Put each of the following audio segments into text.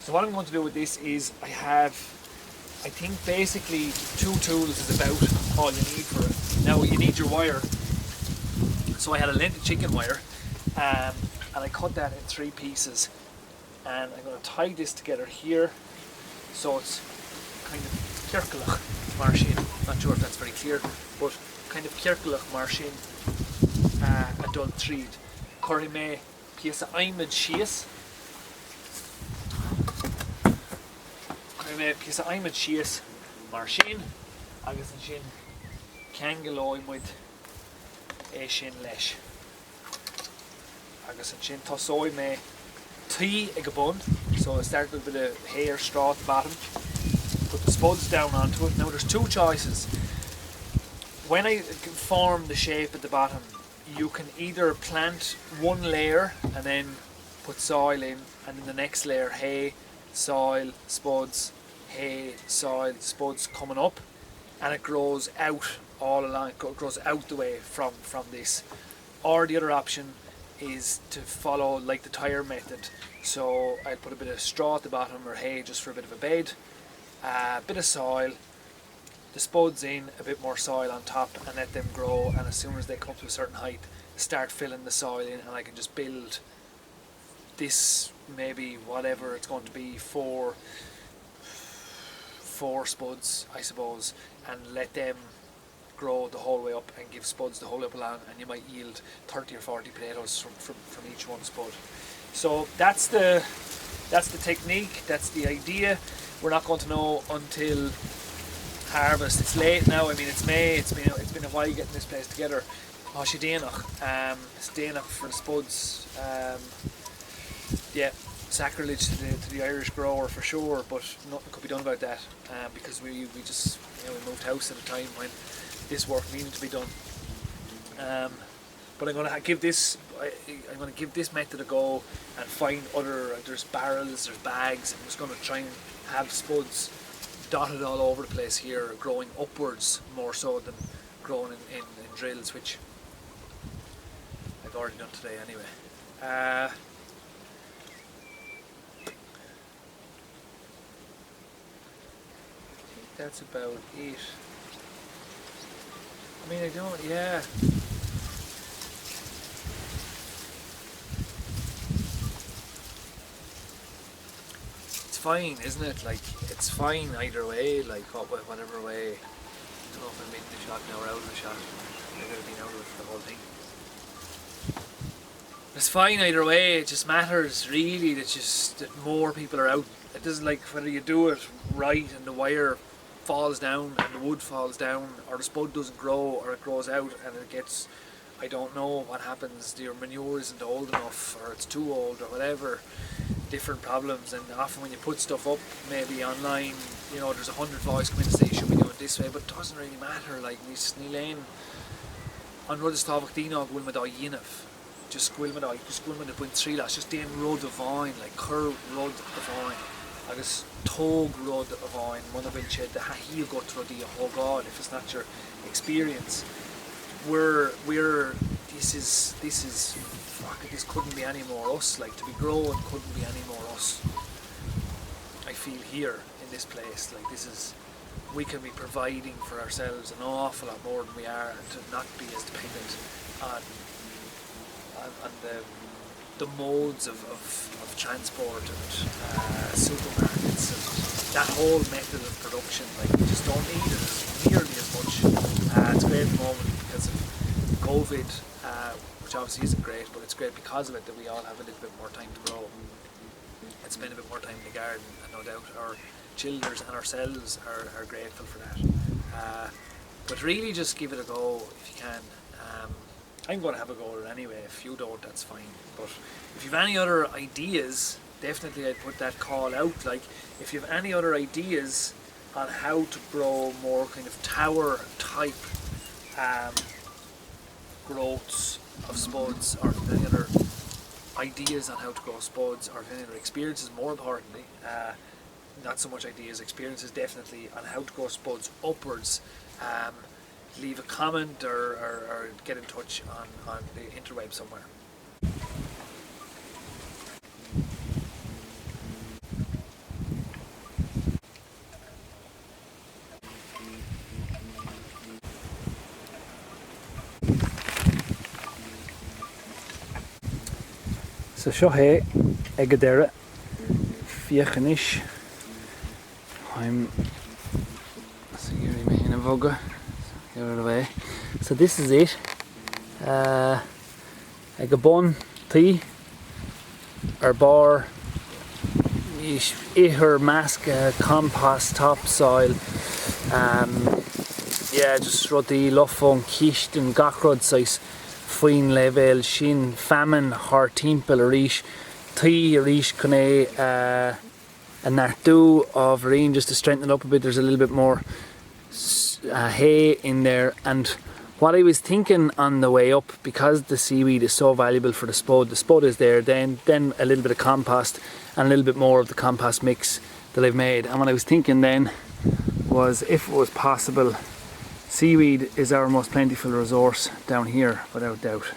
So what I'm going to do with this is I think basically 2 tools is about all you need for it. Now you need your wire. So I had a length of chicken wire and I cut that in 3 pieces, and I'm going to tie this together here so it's kind of circular marsin. Not sure if that's very clear, but kind of circular marsin a dul tríd. Curry me piece imid sheas. Curry me piece imid sheas marsin. Agus an sin cangelo muid sin leis. Agus an sin tosoi me tea ag a bun. So I start with a bit of hair straw at the bottom. Put the spuds down onto it. Now there's 2 choices. When I form the shape at the bottom, you can either plant 1 layer and then put soil in, and in the next layer hay, soil, spuds, hay, soil, spuds coming up, and it grows out all along, it grows out the way from this. Or the other option is to follow like the tyre method. So I'll put a bit of straw at the bottom or hay just for a bit of a bed, a bit of soil, the spuds in, a bit more soil on top, and let them grow, and as soon as they come up to a certain height, start filling the soil in, and I can just build this, maybe whatever it's going to be, four spuds I suppose, and let them grow the whole way up and give spuds the whole way up along, and you might yield 30 or 40 potatoes from each one spud. So that's the technique, that's the idea. We're not going to know until harvest. It's late now. I mean, it's May. It's been a while getting this place together. dhéanamh. It's dhéanamh for the spuds. Yeah, sacrilege to the Irish grower for sure, but nothing could be done about that because we just we moved house at a time when this work needed to be done. But I'm going to give this method a go and find other. There's barrels, there's bags. I'm just going to try and have spuds dotted all over the place here, growing upwards more so than growing in drills, which I've already done today anyway. I think that's about it. I mean, yeah. It's fine, isn't it? Like, it's fine either way, like whatever way. I don't know if I'm in the shot now or out of the shot. Maybe I've been out of it for the whole thing. It's fine either way, it just matters really that more people are out. It doesn't, like, whether you do it right and the wire falls down and the wood falls down, or the spud doesn't grow, or it grows out and it gets, I don't know what happens, your manure isn't old enough or it's too old or whatever, different problems. And often when you put stuff up maybe online, you know, there's 100 voice come in and say you should be doing it this way, but it doesn't really matter. Like, ní léin an rud is tábhacht díná bhfuil me dá dhéanamh, just bhfuil me dá buin trílas, just déan rud a bháin, like chur rud a bháin, agus tóg rud a bháin, mana bhfuil sé de haíl got rudí a thógáil if it's not your experience. This couldn't be any more us, like, to be growing couldn't be any more us. I feel here in this place, like, we can be providing for ourselves an awful lot more than we are, and to not be as dependent on the modes of transport and supermarkets and that whole method of production. Like, we just don't need it nearly as much. It's great at the moment because of COVID, which obviously isn't great, but it's great because of it that we all have a little bit more time to grow and spend a bit more time in the garden, and no doubt our children and ourselves are grateful for that. But really just give it a go if you can. I'm going to have a go at it anyway. If you don't, that's fine. But if you have any other ideas, definitely I'd put that call out. Like, if you have any other ideas on how to grow more kind of tower type growths of spuds, or any other ideas on how to grow spuds, or any other experiences, more importantly, not so much ideas, experiences definitely, on how to grow spuds upwards, leave a comment or get in touch on the interweb somewhere. So seo é gCathair fiachanis. I'm get it away. So this is it. A bun tea or bar her mask compost topsoil. Yeah, just ruddy luffon cisht and gachrod size fine level shin famine har timpel a rish tea a rish cone a nartu of rain just to strengthen up a bit. There's a little bit more hay in there, and what I was thinking on the way up, because the seaweed is so valuable for the spud is there, then a little bit of compost and a little bit more of the compost mix that I've made. And what I was thinking then was, if it was possible, seaweed is our most plentiful resource down here, without doubt.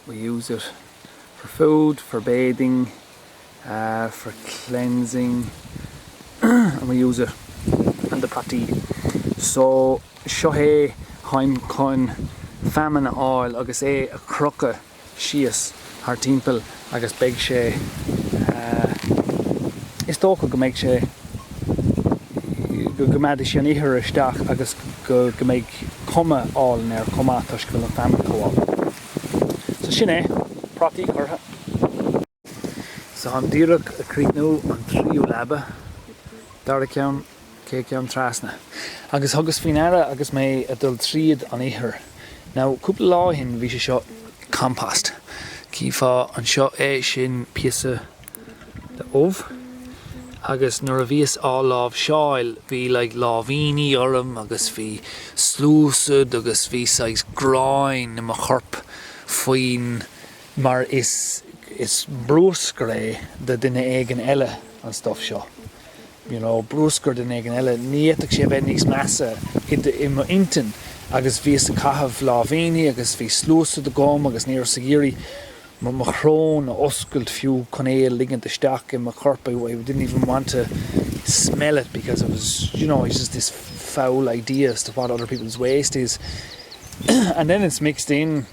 We use it for food, for bathing, for cleansing, and we use it on the bprátaí. So seo é haim chun famine oil agus é a crocha síos haar timppel agus beg sé is tócha go méid sé go méid sé an ihir isteach agus go méid cuma áil ar cuma tuis go an famine coáil. So sin é bprátaí churtha. So an díreach a críicnú an tríú labba dar ceann cé ceann trasna. Agus fin ara agus mé a dul tríad an ihir. Now, cúpla lá hin bhí sé seo compost. Cífá an seo é sin píosa de óbh. Agus nuair a bhíos á lámh seáil, bhí like lámhíní orm, agus bhí slúsad, agus bhí sais gráin na mo chorp faoin, mar is brúscar é de duine éigean eile an stuff seo. You know, brúscar den éigean eile, níochtach sé bheith níos measa i mo intin, agus bhí sa cathamh lámhíní, agus bhí slúsad a gom, agus níor sa géirí mo chrón a oscailt fiú conéil ligant isteach in mo chorp. I didn't even want to smell it because it was, you know, it's just this foul idea as to what other people's waste is. And then it's mixed in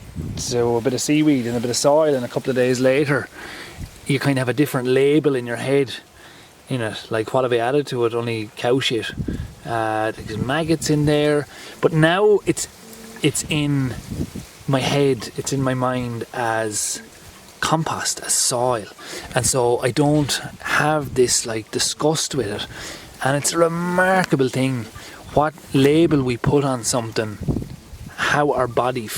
to a bit of seaweed and a bit of soil, and a couple of days later you kind of have a different label in your head in it, like what have I added to it? Only cow shit. There's maggots in there, but now it's in my head, it's in my mind as compost, as soil, and so I don't have this like disgust with it. And it's a remarkable thing what label we put on something, how our body